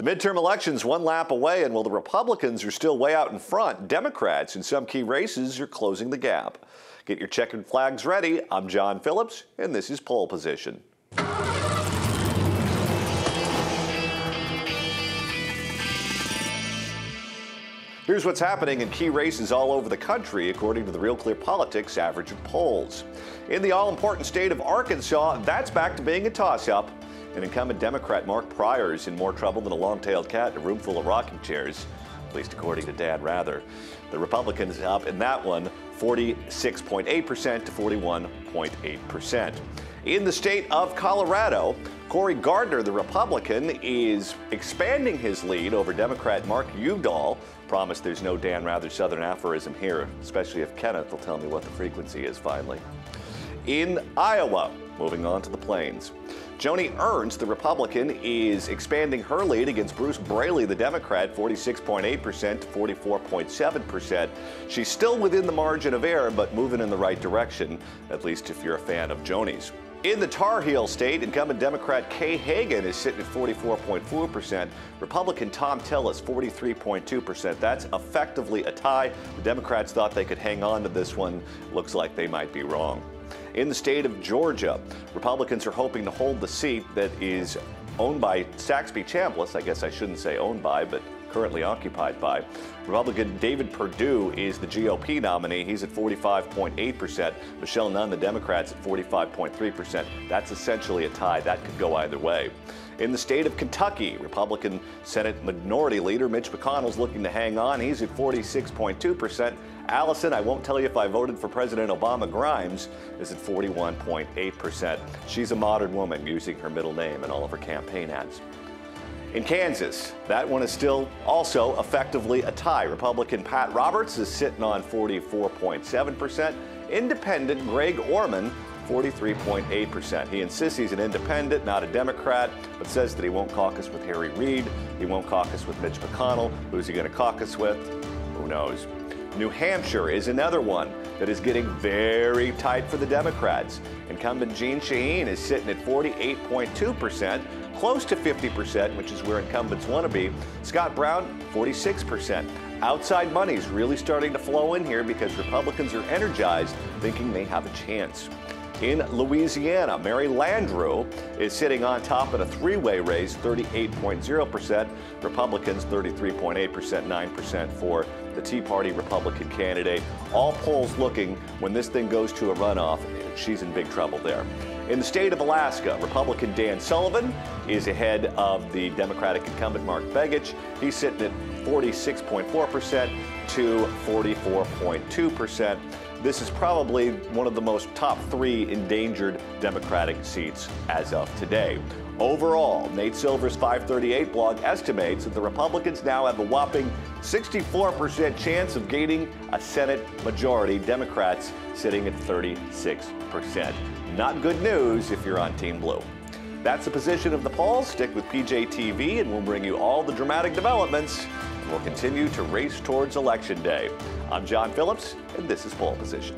The midterm elections one lap away, and while the Republicans are still way out in front, Democrats in some key races are closing the gap. Get your checkered flags ready. I'm John Phillips, and this is Pole Position. Here's what's happening in key races all over the country, according to the Real Clear Politics average of polls. In the all-important state of Arkansas, that's back to being a toss-up. And incumbent Democrat Mark Pryor is in more trouble than a long-tailed cat in a room full of rocking chairs, at least according to Dan Rather. The Republicans up in that one 46.8% to 41.8%. In the state of Colorado, Cory Gardner, the Republican, is expanding his lead over Democrat Mark Udall. Promise there's no Dan Rather Southern aphorism here, especially if Kenneth will tell me what the frequency is finally. In Iowa, moving on to the plains, Joni Ernst, the Republican, is expanding her lead against Bruce Braley, the Democrat, 46.8% to 44.7%. She's still within the margin of error, but moving in the right direction, at least if you're a fan of Joni's. In the Tar Heel state, incumbent Democrat Kay Hagan is sitting at 44.4%. Republican Tom Tillis, 43.2%. That's effectively a tie. The Democrats thought they could hang on to this one. Looks like they might be wrong. In the state of Georgia, Republicans are hoping to hold the seat that is owned by Saxby Chambliss. I guess I shouldn't say owned by, but currently occupied by. Republican David Perdue is the GOP nominee. He's at 45.8%. Michelle Nunn, the Democrats, at 45.3%. That's essentially a tie. That could go either way. In the state of Kentucky, Republican Senate Minority Leader Mitch McConnell's looking to hang on. He's at 46.2%. Allison, I won't tell you if I voted for President Obama, Grimes, is at 41.8%. She's a modern woman, using her middle name in all of her campaign ads. In Kansas, that one is still also effectively a tie. Republican Pat Roberts is sitting on 44.7%. Independent Greg Orman, 43.8%. He insists he's an independent, not a Democrat, but says that he won't caucus with Harry Reid. He won't caucus with Mitch McConnell. Who's he going to caucus with? Who knows? New Hampshire is another one that is getting very tight for the Democrats. Incumbent Jeanne Shaheen is sitting at 48.2%, close to 50%, which is where incumbents want to be. Scott Brown, 46%. Outside money is really starting to flow in here because Republicans are energized, thinking they have a chance. In Louisiana, Mary Landrieu is sitting on top in a three-way race, 38.0%. Republicans, 33.8%, 9% for the Tea Party Republican candidate. All polls looking, when this thing goes to a runoff, she's in big trouble there. In the state of Alaska, Republican Dan Sullivan is ahead of the Democratic incumbent Mark Begich. He's sitting at 46.4% to 44.2%. This is probably one of the most top three endangered Democratic seats as of today. Overall, Nate Silver's 538 blog estimates that the Republicans now have a whopping 64% chance of gaining a Senate majority, Democrats sitting at 36%. Not good news if you're on Team Blue. That's the position of the polls. Stick with PJTV and we'll bring you all the dramatic developments. And we'll continue to race towards Election Day. I'm John Phillips, and this is Pole Position.